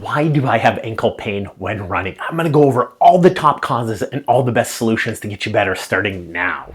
Why do I have ankle pain when running? I'm going to go over all the top causes and all the best solutions to get you better starting now.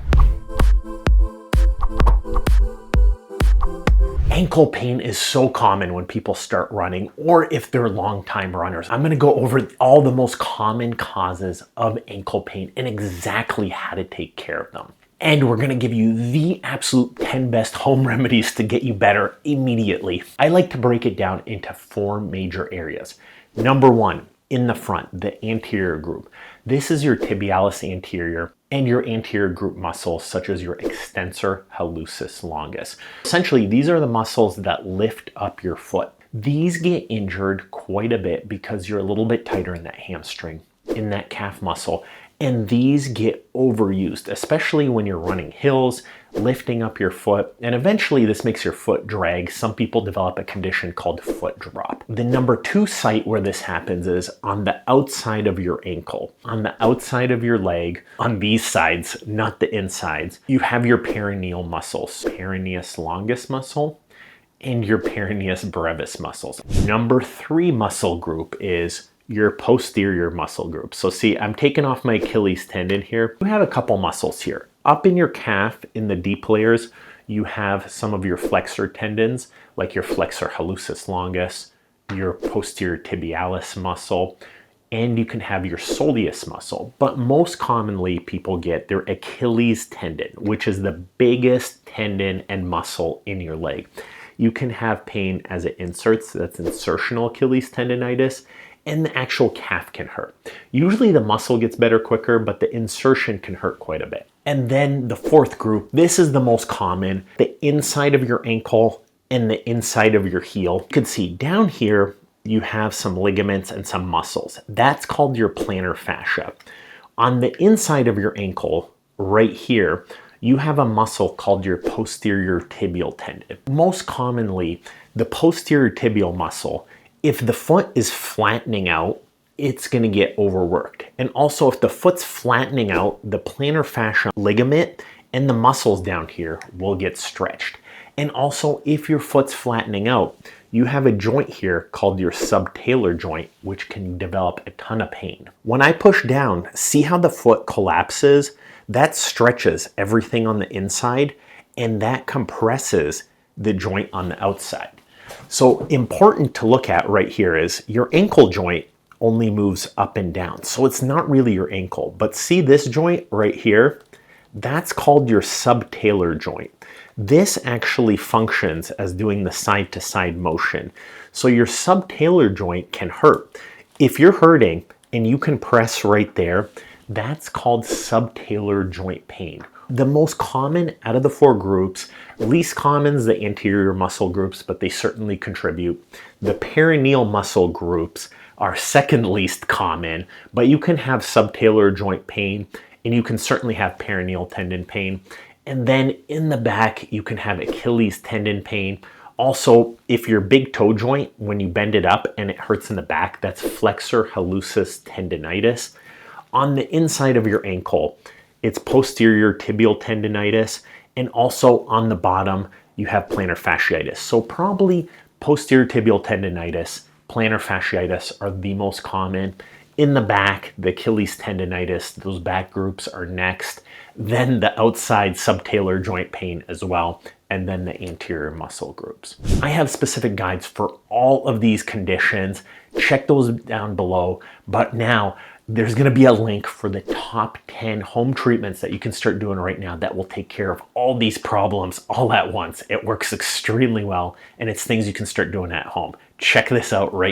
Ankle pain is so common when people start running or if they're long-time runners. I'm going to go over all the most common causes of ankle pain and exactly how to take care of them. And we're going to give you the absolute 10 best home remedies to get you better immediately. I like to break it down into 4 major areas. Number 1, in the front, the anterior group. This is your tibialis anterior and your anterior group muscles, such as your extensor hallucis longus. Essentially, these are the muscles that lift up your foot. These get injured quite a bit because you're a little bit tighter in that hamstring, in that calf muscle. And these get overused, especially when you're running hills, lifting up your foot, and eventually this makes your foot drag. Some people develop a condition called foot drop. The number 2 site where this happens is on the outside of your ankle, on the outside of your leg, on these sides, not the insides. You have your peroneal muscles, peroneus longus muscle, and your peroneus brevis muscles. Number 3 muscle group is your posterior muscle group. So see, I'm taking off my Achilles tendon here. You have a couple muscles here. Up in your calf, in the deep layers, you have some of your flexor tendons, like your flexor hallucis longus, your posterior tibialis muscle, and you can have your soleus muscle. But most commonly, people get their Achilles tendon, which is the biggest tendon and muscle in your leg. You can have pain as it inserts, that's insertional Achilles tendonitis, and the actual calf can hurt. Usually the muscle gets better quicker, but the insertion can hurt quite a bit. And then the 4th group, this is the most common, the inside of your ankle and the inside of your heel. You can see down here, you have some ligaments and some muscles. That's called your plantar fascia. On the inside of your ankle, right here, you have a muscle called your posterior tibial tendon. Most commonly, the posterior tibial muscle, if the foot is flattening out, it's going to get overworked. And also if the foot's flattening out, the plantar fascia ligament and the muscles down here will get stretched. And also if your foot's flattening out, you have a joint here called your subtalar joint, which can develop a ton of pain. When I push down, see how the foot collapses? That stretches everything on the inside and that compresses the joint on the outside. So important to look at right here is your ankle joint only moves up and down. So it's not really your ankle, but see this joint right here? That's called your subtalar joint. This actually functions as doing the side to side motion. So your subtalar joint can hurt. If you're hurting and you can press right there, that's called subtalar joint pain. The most common out of the 4 groups, least common is the anterior muscle groups, but they certainly contribute. The peroneal muscle groups are second least common, but you can have subtalar joint pain and you can certainly have peroneal tendon pain. And then in the back, you can have Achilles tendon pain. Also, if your big toe joint, when you bend it up and it hurts in the back, that's flexor hallucis tendonitis. On the inside of your ankle, it's posterior tibial tendonitis, and also on the bottom, you have plantar fasciitis. So probably posterior tibial tendonitis, plantar fasciitis are the most common. In the back, the Achilles tendonitis, those back groups are next. Then the outside subtalar joint pain as well, and then the anterior muscle groups. I have specific guides for all of these conditions. Check those down below. But now, there's going to be a link for the top 10 home treatments that you can start doing right now that will take care of all these problems all at once. It works extremely well, and it's things you can start doing at home. Check this out right